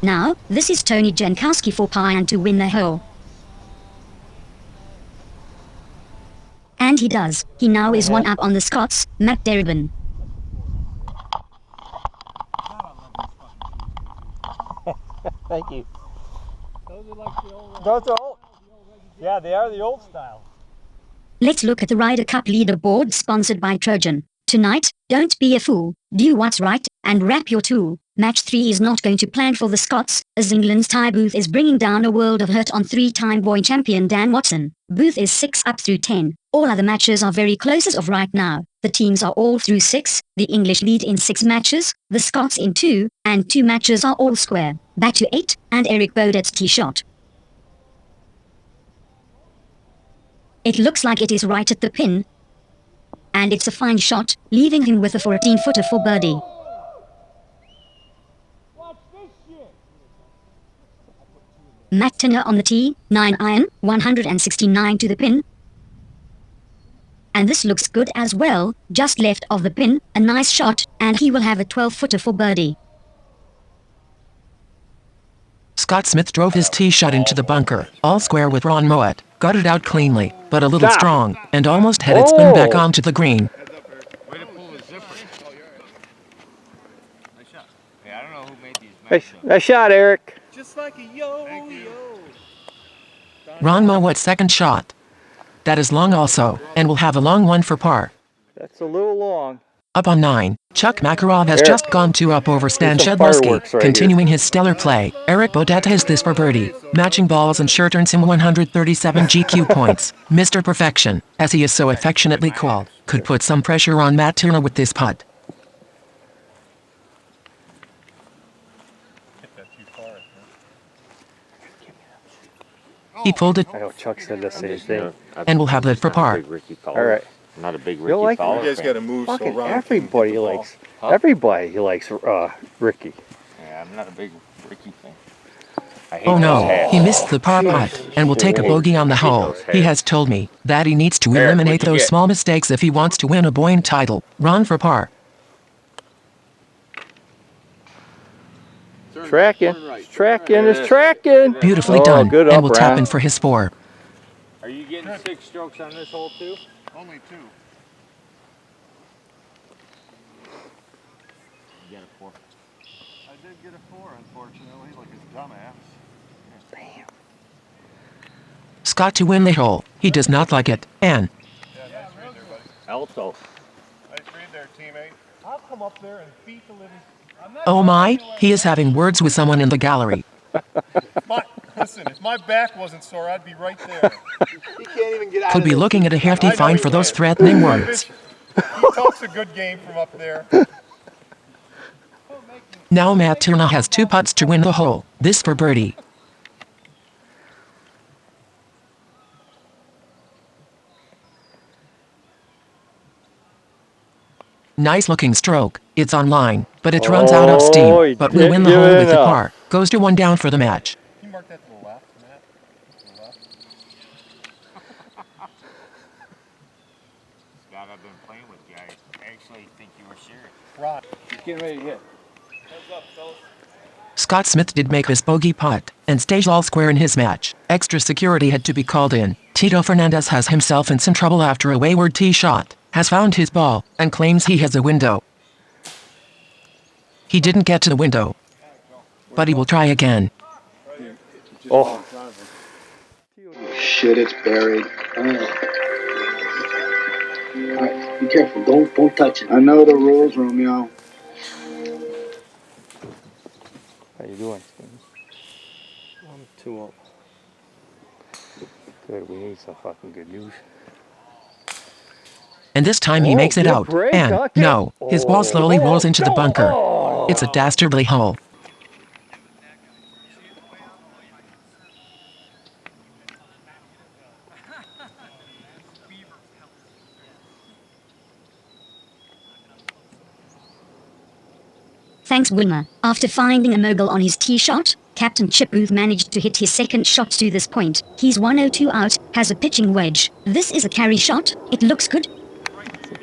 Now, this is Tony Jankowski for par and to win the hole. And he does. He now is one up on the Scots, Matt Deribin. Thank you. Those are like the old... Those are old. Yeah, they are the old style. Let's look at the Ryder Cup leaderboard sponsored by Trojan. Tonight, don't be a fool, do what's right, and wrap your tool. Match 3 is not going to plan for the Scots, as England's Ty Booth is bringing down a world of hurt on 3-time boy champion Dan Watson. Booth is 6 up through 10. All other matches are very close as of right now. The teams are all through 6, the English lead in 6 matches, the Scots in 2, and 2 matches are all square. Back to 8, and Eric Bodet's tee shot. It looks like it is right at the pin. And it's a fine shot, leaving him with a 14-footer for birdie. Matt Tinner on the tee, 9-iron, 169 to the pin. And this looks good as well, just left of the pin, a nice shot, and he will have a 12-footer for birdie. Scott Smith drove his tee shot into the bunker, all square with Ron Mowat, got it out cleanly, but a little strong, and almost had it spin back onto the green. Way to pull the zipper. Nice shot. Yeah, I don't know who made these. Nice shot, Eric. Just like a yo-yo. Ron Mowat's second shot. That is long also, and will have a long one for par. That's a little long. Up on 9, Chuck Makarov has just gone 2 up over Stan Shedlusky, continuing his stellar play. Eric Bodet has this for birdie. Matching balls and shirt earns him 137 GQ points. Mr. Perfection, as he is so affectionately called, could put some pressure on Matt Turner with this putt. He pulled it I know Chuck said the same thing. and will have that for par. All right. Not a big You Ricky Fowler like fan. You guys got to move so Fucking Ron everybody can get the ball. likes. Everybody likes Ricky. Yeah, I'm not a big Ricky fan. I hate Oh those no, hats. he missed the par putt and will take a bogey on the hole. He has told me that he needs to eliminate what'd you those get? small mistakes if he wants to win a Boyne title. Ron for par. Tracking. It's tracking. It's tracking. Beautifully Oh, done, good and up, will tap Ron. in for his 4. Are you getting 6 strokes on this hole too? Only 2. You got a 4. I did get a 4, unfortunately, like his dumbass. Damn. Scott to win the hole. He does not like it, and Yeah, nice read there, buddy. Alto. Nice read there, teammate. I'll come up there and beat the living... oh my, he is having words with someone in the gallery. Listen, if my back wasn't sore, I'd be right there. He can't even get out Could be looking at a hefty fine for those threatening words. He talks a good game from up there. Now Matt Turner has 2 putts to win the hole, this for birdie. Nice looking stroke, it's on line, but it runs out of Oh, steam, he but will win the didn't hole give with it a up. par. Goes to 1 down for the match. Can you mark that to the left, Matt? To the left. Scott, I've been playing with you. I actually think you were serious. Ron, he's getting ready to hit. Heads up, fellas. Scott Smith did make his bogey putt, and stays all square in his match. Extra security had to be called in. Tito Fernandez has himself in some trouble after a wayward tee shot, has found his ball, and claims he has a window. He didn't get to the window, but he will try again. Oh. Shit, it's buried. Alright, be careful. Don't touch it. I know the rules, Romeo. How you doing? I'm 2 up. Good, we need some fucking good news. And this time he makes it good out, break, and, huh? no, his ball slowly rolls into the bunker. It's a dastardly hole. Thanks Wilmer. After finding a mogul on his tee shot, Captain Chip Booth managed to hit his second shot to this point. He's 102 out, has a pitching wedge. This is a carry shot, it looks good.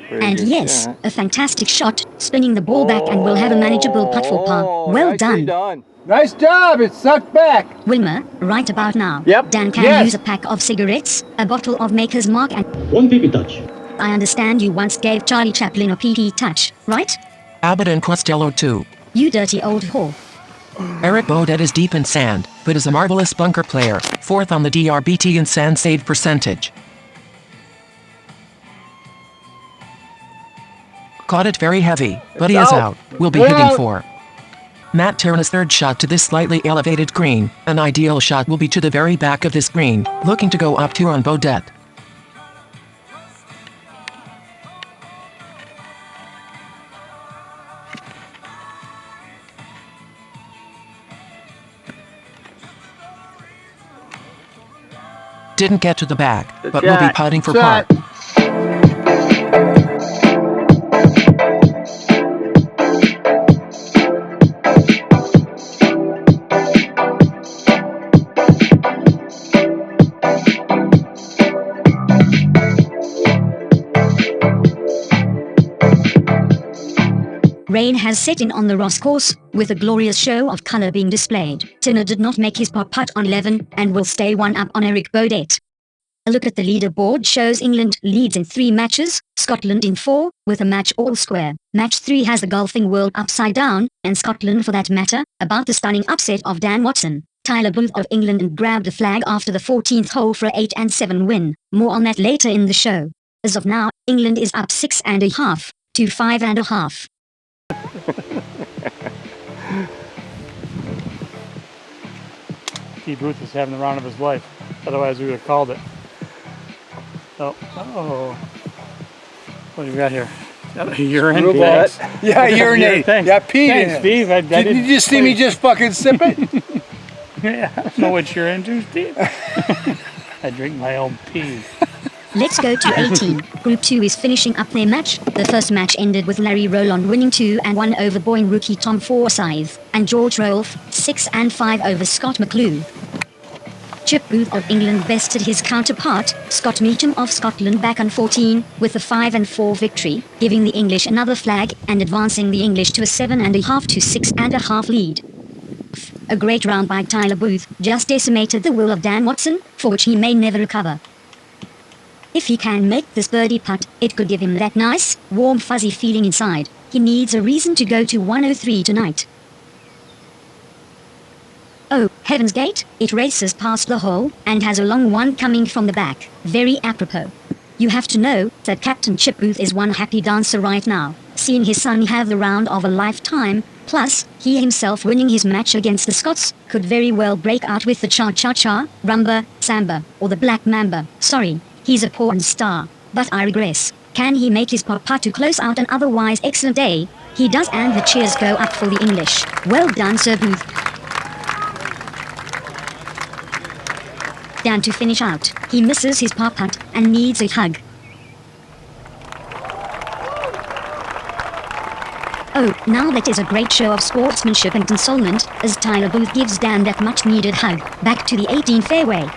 And yes, a fantastic shot, spinning the ball back and will have a manageable putt for par. Well nicely done. done. Nice job, it's sucked back. Wilmer, right about now. Yep. Dan can Yes. use a pack of cigarettes, a bottle of Maker's Mark, and One PP touch. I understand you once gave Charlie Chaplin a PT touch, right? Abbott and Costello too. You dirty old whore. Eric Baudet is deep in sand, but is a marvelous bunker player, 4th on the DRBT in sand save percentage. Caught it very heavy, but he is out. Will be hitting 4. Matt Terran's third shot to this slightly elevated green. An ideal shot will be to the very back of this green, looking to go up 2 on Baudet. Didn't get to the back, but will be putting for par. Rain has set in on the Ross course, with a glorious show of colour being displayed. Tinner did not make his putt on 11, and will stay 1 up on Eric Baudet. A look at the leaderboard shows England leads in 3 matches, Scotland in 4, with a match all square. Match 3 has the golfing world upside down, and Scotland for that matter, about the stunning upset of Dan Watson. Tyler Booth of England grabbed the flag after the 14th hole for a 8-7 win. More on that later in the show. As of now, England is up 6.5 to 5.5. T. Booth is having the round of his life. Otherwise, we would have called it. Oh, what do we got here? Urine. Thanks. Yeah, urinate. Thanks. Yeah, pee. Thanks, Steve. Did you just see me just fucking sip it? Yeah, I know what you're into, Steve. I drink my own pee. Let's go to 18. Group 2 is finishing up their match. The first match ended with Larry Rowland winning 2-1 over Boyne rookie Tom Forsyth, and George Rolfe 6-5 over Scott McClue. Chip Booth of England bested his counterpart, Scott Meacham of Scotland back on 14, with a 5-4 victory, giving the English another flag and advancing the English to a 7.5 to 6.5 lead. A great round by Tyler Booth just decimated the will of Dan Watson, for which he may never recover. If he can make this birdie putt, it could give him that nice, warm fuzzy feeling inside. He needs a reason to go to 103 tonight. Oh, heaven's gate, it races past the hole, and has a long one coming from the back. Very apropos. You have to know that Captain Chip Booth is one happy dancer right now, seeing his son have the round of a lifetime, plus, he himself winning his match against the Scots, could very well break out with the cha-cha-cha, rumba, samba, or the black mamba. Sorry, he's a porn star, but I regress. Can he make his putt to close out an otherwise excellent day? He does, and the cheers go up for the English. Well done, Sir Booth. Dan to finish out. He misses his putt and needs a hug. Oh, now that is a great show of sportsmanship and consolement, as Tyler Booth gives Dan that much needed hug. Back to the 18 fairway.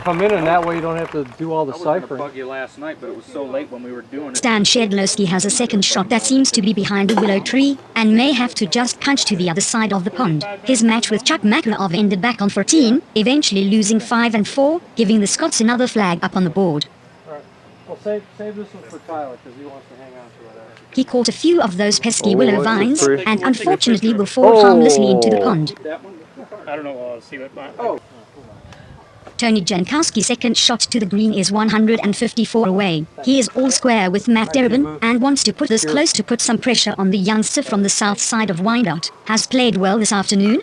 Come in, and that way you don't have to do all the ciphering. Bug you last night, but it was so late when we were doing it. Stan Shedlowski has a second shot that seems to be behind a willow tree, and may have to just punch to the other side of the pond. His match with Chuck Makarov ended back on 14, eventually losing 5-4, giving the Scots another flag up on the board. Alright, well save this one for Tyler, because he wants to hang on to it. He caught a few of those pesky willow vines, and unfortunately will fall harmlessly into the pond. I don't know, see what mine. Tony Jankowski's second shot to the green is 154 away. He is all square with Matt Deribin and wants to put this close to put some pressure on the youngster from the south side of Wyandotte. Has played well this afternoon.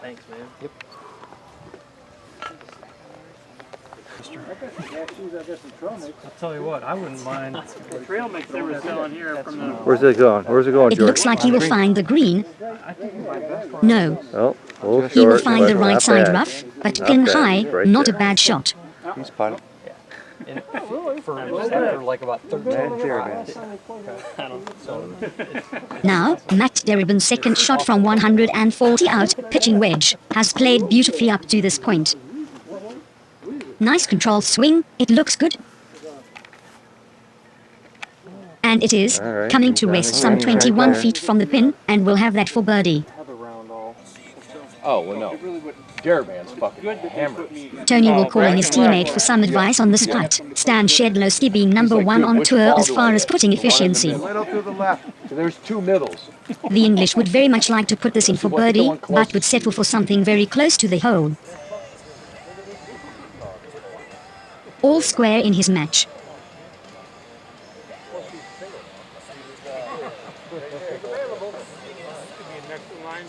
Thanks, man. Yep. I'll tell you what, I wouldn't mind. The trail mix they were selling here from the... Where's it going? Where's it going, It George? looks like he will find the green. No. Oh, a little He will short, find the but right not side bad. rough, but Not pin bad. high, Right not there. a bad shot. He's putting. For like about 13 tries. Now, Matt Deribin's second shot from 140 out, pitching wedge, has played beautifully up to this point. Nice control swing, it looks good. And it is, All right, coming he's to on rest the some green right 21 there. feet from the pin, and will have that for birdie. Oh, well, no. Jervan's fucking hammered. Tony will Oh, call on his bragging teammate rights. for some advice on this putt. Stan Shedlowski being number He's like, one "Dude, on which tour ball as do far I as get?" putting The one in the efficiency. middle to the left. So there's two middles. The English would very much like to put this in for birdie, but would settle for something very close to the hole. All square in his match.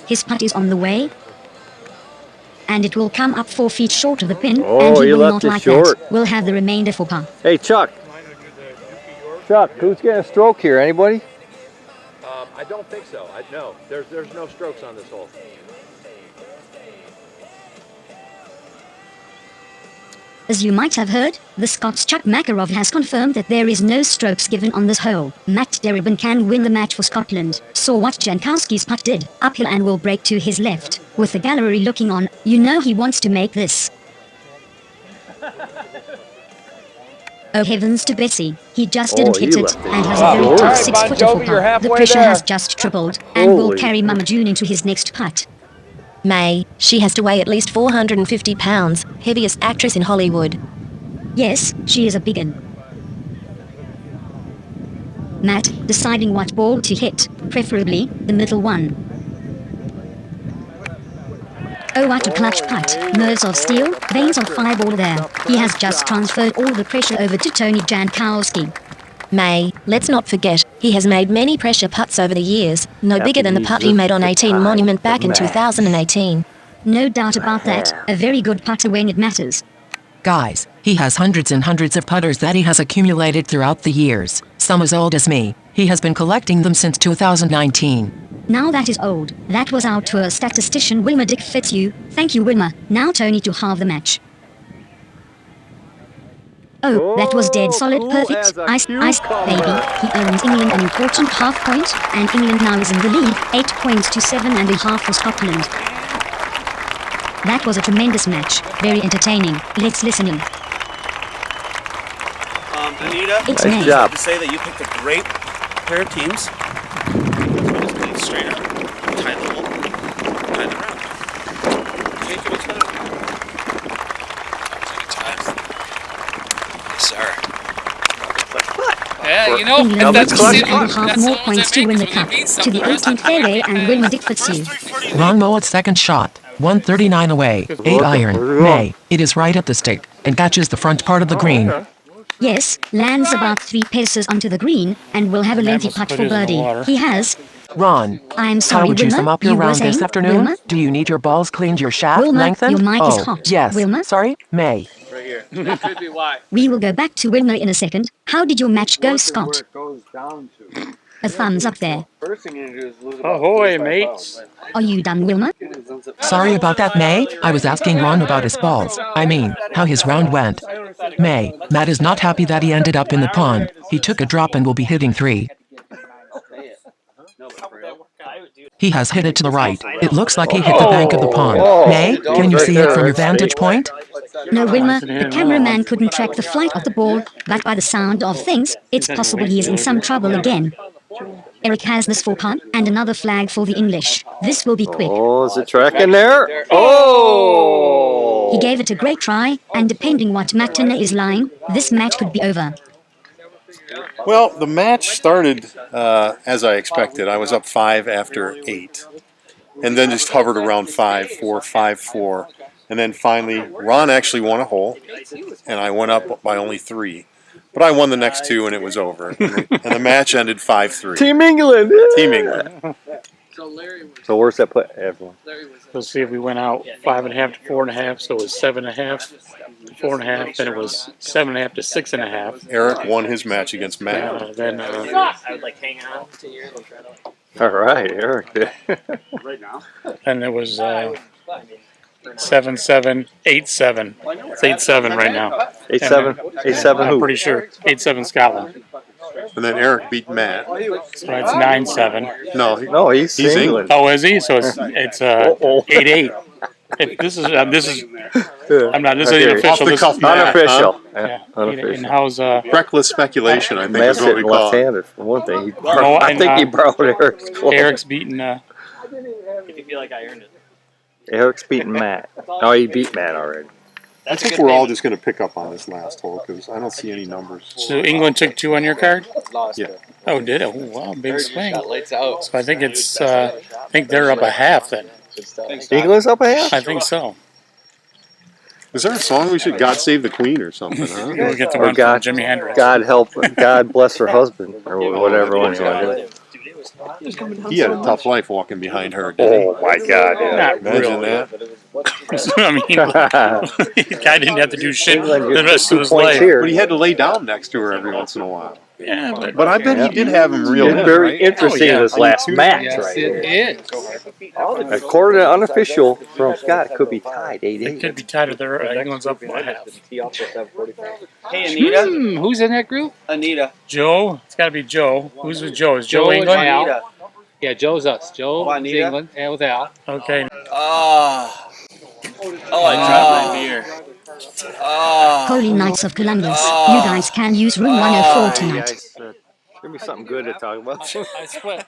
His putt is on the way. And it will come up 4 feet short of the pin, and he you will left not it like short. that. Will have the remainder for par. Hey, Chuck. Chuck, who's getting a stroke here? Anybody? I don't think so. No, there's no strokes on this hole. As you might have heard, the Scots Chuck Makarov has confirmed that there is no strokes given on this hole. Matt Deribin can win the match for Scotland. Saw what Jankowski's putt did, uphill and will break to his left. With the gallery looking on, you know he wants to make this. Oh heavens to Betsy, he just didn't hit it, and has a very tough 6-footer for par. The pressure has just tripled, and will carry Mama June into his next putt. May, she has to weigh at least 450 pounds, heaviest actress in Hollywood. Yes, she is a big one. Matt, deciding what ball to hit, preferably the middle one. Oh, what a clutch putt. Nerves of steel, veins of fireball there. He has just transferred all the pressure over to Tony Jankowski. May, let's not forget, he has made many pressure putts over the years, no bigger than the putt he made on 18 Monument back in 2018. No doubt about that, a very good putter when it matters. Guys, he has hundreds and hundreds of putters that he has accumulated throughout the years, some as old as me. He has been collecting them since 2019. Now that is old. That was our tour statistician Wilmer Dick Fitzhugh. Thank you, Wilmer. Now Tony to halve the match. Oh, that was dead solid, perfect. Ice, baby. He earns England an important half point, and England now is in the lead, 8 points to 7.5 for Scotland. That was a tremendous match, very entertaining. Let's listen in. Anita, It's Nice May. job. to say that you picked a great pair of teams. Just playing straight up, tie the hole, tie the round. Can't give each other. Sorry. Yeah, you know, England that's will the have half more points to win the cup. To the 18th fairway and Wilmer Dick Fitzhugh. Ron Mowat's second shot, 139 away, 8 iron. May, it is right at the stick, and catches the front part of the green. Yes, lands about 3 paces onto the green, and will have a lengthy putt for birdie. He has. Ron, I'm how sorry, would you Wilmer. sum up your You were round this saying, afternoon? Wilmer? Do you need your balls cleaned, your shaft Wilmer, lengthened? your mic is Oh, hot. yes. Wilmer? Sorry, May. right here. That could be why. We will go back to Wilmer in a second. How did your match go, Scott? It goes down to. A thumbs up there. First thing you need to do is lose about Ahoy, 35 mates. pounds. Are you done, Wilmer? Sorry about that, May. I was asking Ron about his balls. I mean, how his round went. May, Matt is not happy that he ended up in the pond. He took a drop and will be hitting 3. He has hit it to the right. It looks like he hit the bank of the pond. May, can you see it from your vantage point? No, Wilmer, the cameraman couldn't track the flight of the ball, but by the sound of things, it's possible he is in some trouble again. Eric has this for par, and another flag for the English. This will be quick. Oh, is it tracking there? Oh! He gave it a great try, and depending what Matt Turner is lying, this match could be over. Well, the match started as I expected. I was up 5 after 8, and then just hovered around 5-4, 5-4, and then finally Ron actually won a hole, and I went up by only 3. But I won the next 2, and it was over. And the match ended 5-3. Team England! Team England. So where's that put, everyone? Let's see if we went out 5.5 to 4.5, so it was 7.5 to 4.5, then it was 7.5 to 6.5. Eric won his match against Matt. Then I would like hang on to your. All right, Eric. and it was 7-7, 8-7. It's 8-7 right now. 8-7? 8-7 I'm who? pretty sure 8-7 Scotland. And then Eric beat Matt. So it's 9-7. No, he's England. Oh, is he? So it's 8-8. This is I'm not. This isn't official. Off the cuff, This is Matt, unofficial. huh? Yeah. And how's Reckless speculation, I think Matt's is what we hitting call it. left-handed for one thing. He Oh, I and, think he borrowed Eric's club. Eric's beating. If you feel like I earned it. Eric's beating Matt. Oh, he beat Matt already. I think we're all just going to pick up on this last hole because I don't see any numbers. So England took 2 on your card? Yeah. Oh, did it? Oh, wow, big swing. Lights out. So I think it's. I think they're up a half then. England's up a half? I think so. Is there a song we should "God Save the Queen" or something? Huh? We'll get the Or one from Jimi Hendrix. God help, God bless her husband, or whatever one's going to do. He had a tough life walking behind her, didn't Oh my God! Yeah. Not Imagine really. that. I mean, the guy didn't have to do shit England the gets rest 2 of his points life. here. But he had to lay down next to her every once in a while. Yeah, But I bet he did have him real It's in, very right? interesting Oh, yeah. this last match Yes, right it here. is. According to unofficial from Scott, it could be tied It 8-8. could be tied if they're England's up by half. Hey, Anita. Who's in that group? Anita. Joe, it's got to be Joe. Who's with Joe? Is Joe and England? Al. Anita. Yeah, Joe's us. Joe is Juanita? England, and with Al. Okay. Oh, I dropped my beer. Holy Knights of Columbus, you guys can use room 104 tonight. Give me something good to talk about. I split.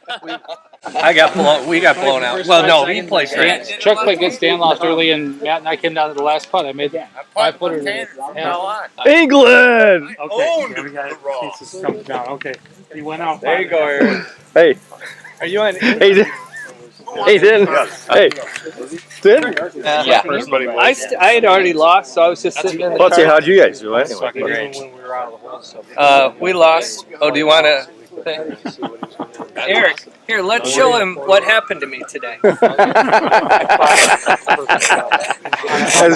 We got blown out. Well, no, he played Dan, great. Chuck played good. Stan lost early, and Matt and I came down to the last putt. I made 5-footer. Yeah. England! Okay. Yeah, we got pieces coming down. Okay. He went out. There you go, Aaron. Hey, Are you on? hey, hey, didn't. Hey, didn't. Yeah. I had already lost, so I was just sitting in the Let's see, car. how'd you guys do anyway? Great. We lost. Oh, do you want to? Eric, here, let's show him what happened to me today. That's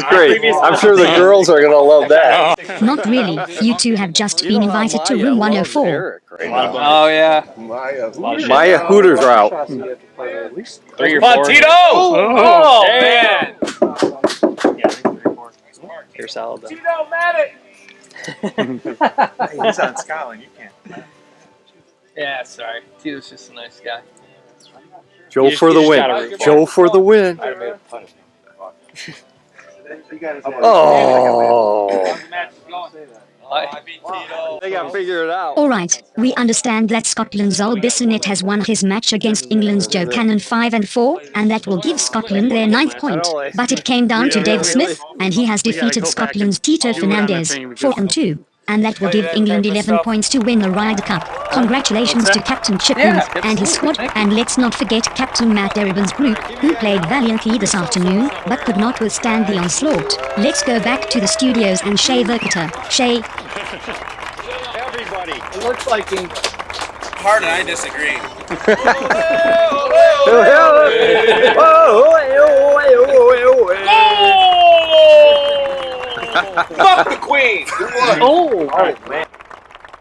great. I'm sure the girls are going to love that. Not really, you two have just been invited to room 104. Oh yeah. Maya Hooters are out. 3 or 4. Come on, Tito! Oh, man! You're solid, though. Tito Matic! He's on Scotland. You can't. Yeah, sorry. Tito's just a nice guy. Joe for the win. Joe for the win. Oh. They got to figure it out. Alright, we understand that Scotland's Ol Bissonnette has won his match against England's Joe Cannon 5-4, and that will give Scotland their 9th point. But it came down to Dave Smith, and he has defeated Scotland's Tito Fernandez 4-2. And that will give England 11 points to win the Ryder Cup. Congratulations to Captain Chipman and his squad, and let's not forget Captain Matt Deribin's group, who played valiantly this afternoon, but could not withstand the onslaught. Let's go back to the studios and Shay Verketer. Shay. Everybody. It looks like he... Hard and I disagree. Fuck the Queen! Oh, man.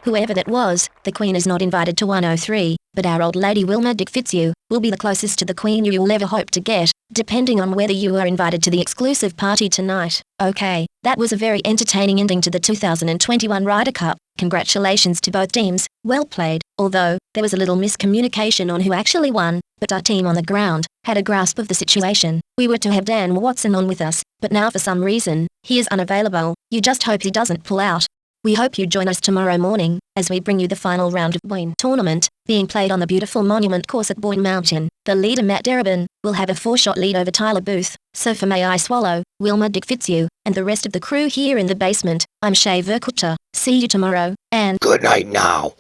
Whoever that was, the Queen is not invited to 103, but our old lady Wilma Dick Fitzhugh will be the closest to the Queen you will ever hope to get, depending on whether you are invited to the exclusive party tonight. Okay, that was a very entertaining ending to the 2021 Ryder Cup. Congratulations to both teams, well played, although there was a little miscommunication on who actually won, but our team on the ground had a grasp of the situation. We were to have Dan Watson on with us, but now for some reason, he is unavailable. You just hope he doesn't pull out. We hope you join us tomorrow morning, as we bring you the final round of Boyne Tournament, being played on the beautiful monument course at Boyne Mountain. The leader Matt Deribin will have a 4-shot lead over Tyler Booth, so for May I Swallow, Wilma Dick Fitzhugh, and the rest of the crew here in the basement, I'm Shay Verkuter. See you tomorrow, and Good night now.